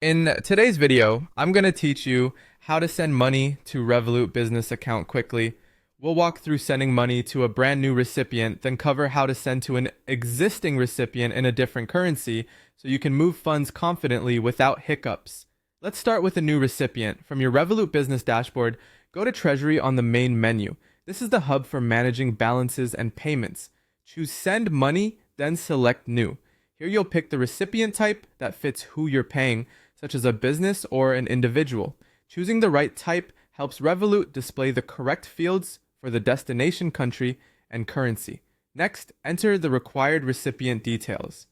In today's video, I'm going to teach you how to send money to Revolut Business account quickly. We'll walk through sending money to a brand new recipient, then cover how to send to an existing recipient in a different currency so you can move funds confidently without hiccups. Let's start with a new recipient. From your Revolut Business dashboard, go to Treasury on the main menu. This is the hub for managing balances and payments. Choose Send Money, then select New. Here you'll pick the recipient type that fits who you're paying, such as a business or an individual. Choosing the right type helps Revolut display the correct fields for the destination country and currency. Next, enter the required recipient details.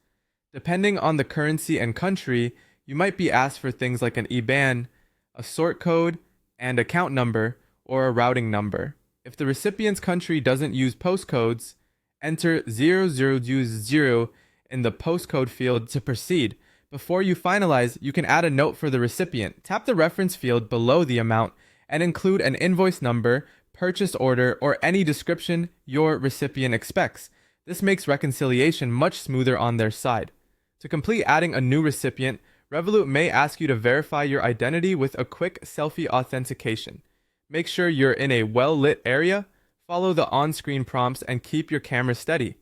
Depending on the currency and country, you might be asked for things like an IBAN, a sort code, and account number, or a routing number. If the recipient's country doesn't use postcodes, enter 0000 in the postcode field to proceed. Before you finalize, you can add a note for the recipient. Tap the reference field below the amount and include an invoice number, purchase order, or any description your recipient expects. This makes reconciliation much smoother on their side. To complete adding a new recipient, Revolut may ask you to verify your identity with a quick selfie authentication. Make sure you're in a well-lit area, follow the on-screen prompts, and keep your camera steady.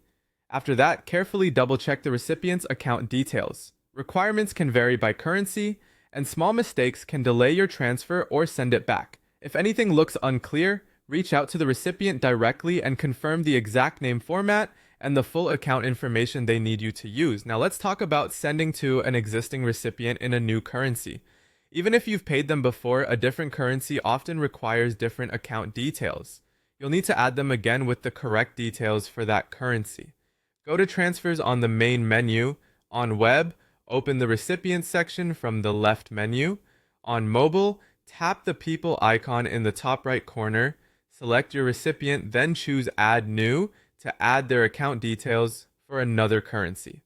After that, carefully double-check the recipient's account details. Requirements can vary by currency, and small mistakes can delay your transfer or send it back. If anything looks unclear, reach out to the recipient directly and confirm the exact name format and the full account information they need you to use. Now let's talk about sending to an existing recipient in a new currency. Even if you've paid them before, a different currency often requires different account details. You'll need to add them again with the correct details for that currency. Go to Transfers on the main menu. On web, open the recipient section from the left menu. On mobile, tap the people icon in the top right corner. Select your recipient, then choose Add New to add their account details for another currency.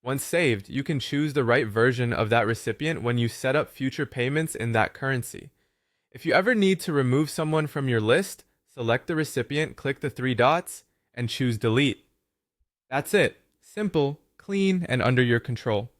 Once saved, you can choose the right version of that recipient when you set up future payments in that currency. If you ever need to remove someone from your list, select the recipient, click the three dots, and choose Delete. That's it. Simple, clean, and under your control.